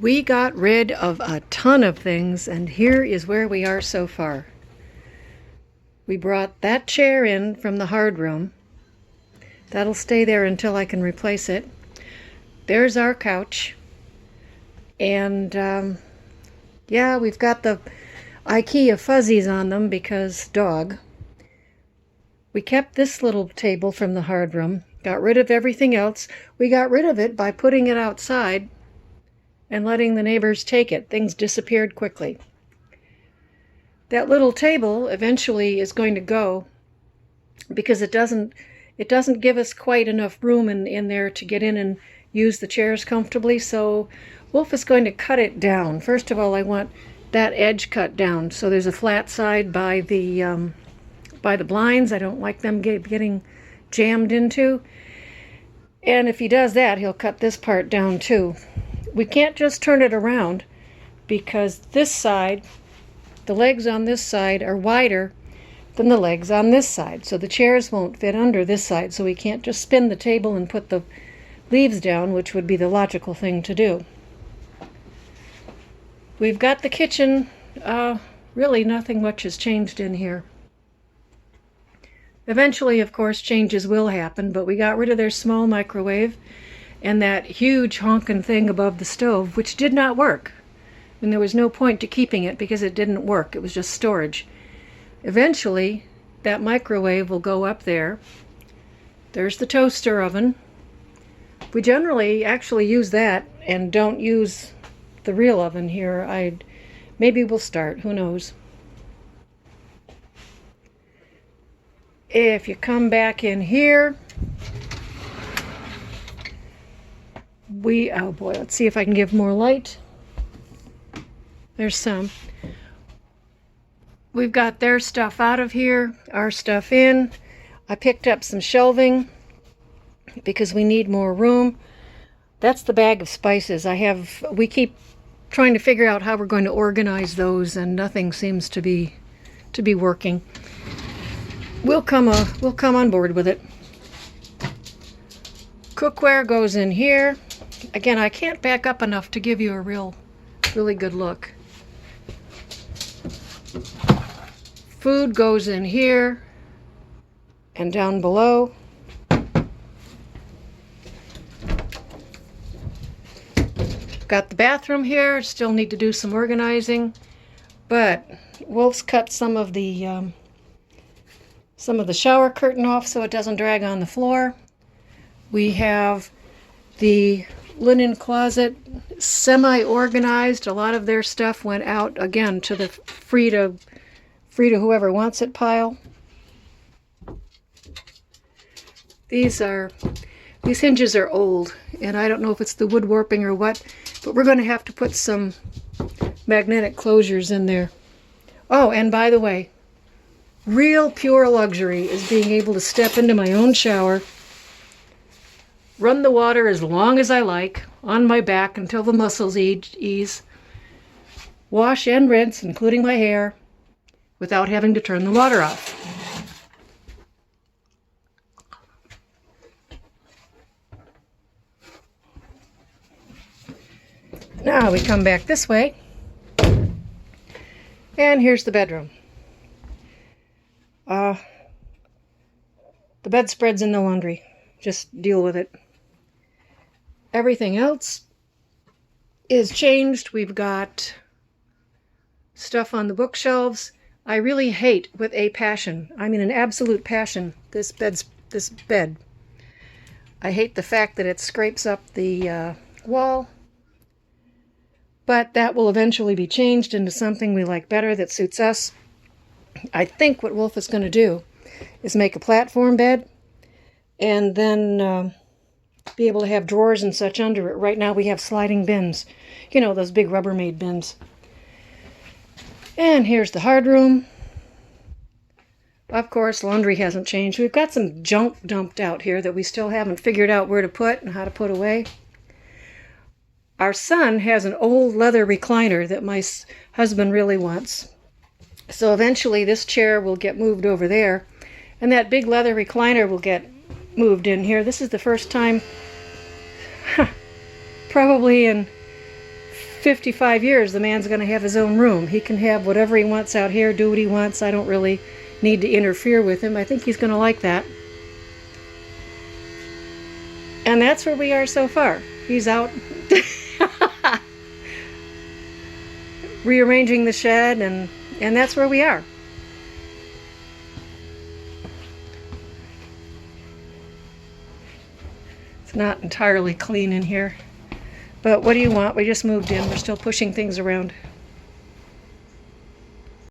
We got rid of a ton of things, and here is where we are so far. We brought that chair in from the hard room. That'll stay there until I can replace it. There's our couch. And, yeah, we've got the IKEA fuzzies on them because dog. We kept this little table from the hard room, got rid of everything else. We got rid of it by putting it outside and letting the neighbors take it. Things disappeared quickly. That little table eventually is going to go because it doesn't give us quite enough room in there to get in and use the chairs comfortably. So Wolf is going to cut it down. First of all, I want that edge cut down. So there's a flat side by the blinds. I don't like them getting jammed into. And if he does that, he'll cut this part down too. We can't just turn it around because this side, the legs on this side are wider than the legs on this side. So the chairs won't fit under this side. So we can't just spin the table and put the leaves down, which would be the logical thing to do. We've got the kitchen. Really nothing much has changed in here. Eventually, of course, changes will happen, but we got rid of their small microwave and that huge honkin' thing above the stove, which did not work. And there was no point to keeping it because it didn't work. It was just storage. Eventually, that microwave will go up there. There's the toaster oven. We generally actually use that and don't use the real oven here. Maybe we'll start. Who knows? If you come back in here, oh boy, let's see if I can give more light. There's some. We've got their stuff out of here, our stuff in. I picked up some shelving because we need more room. That's the bag of spices. We keep trying to figure out how we're going to organize those, and nothing seems to be working. We'll come on board with it. Cookware goes in here. Again, I can't back up enough to give you a really good look. Food goes in here and down below. Got the bathroom here. Still need to do some organizing, but Wolf's cut some of the shower curtain off so it doesn't drag on the floor. We have the linen closet semi-organized. A lot of their stuff went out again to the free to whoever wants it pile. These hinges are old, and I don't know if it's the wood warping or what, but we're going to have to put some magnetic closures in there. Oh, and by the way, real pure luxury is being able to step into my own shower, run the water as long as I like, on my back until the muscles ease, wash and rinse, including my hair, without having to turn the water off. Now we come back this way, and here's the bedroom. The bedspread's in the laundry. Just deal with it. Everything else is changed. We've got stuff on the bookshelves. I really hate, with a passion, I mean an absolute passion, this bed. I hate the fact that it scrapes up the wall. But that will eventually be changed into something we like better that suits us. I think what Wolf is going to do is make a platform bed and then be able to have drawers and such under it. Right now we have sliding bins. You know, those big Rubbermaid bins. And here's the hard room. Of course, laundry hasn't changed. We've got some junk dumped out here that we still haven't figured out where to put and how to put away. Our son has an old leather recliner that my husband really wants. So eventually this chair will get moved over there, and that big leather recliner will get moved in here. This is the first time, probably in 55 years, the man's going to have his own room. He can have whatever he wants out here, do what he wants. I don't really need to interfere with him. I think he's going to like that. And that's where we are so far. He's out rearranging the shed, and that's where we are. It's not entirely clean in here. But what do you want? We just moved in. We're still pushing things around.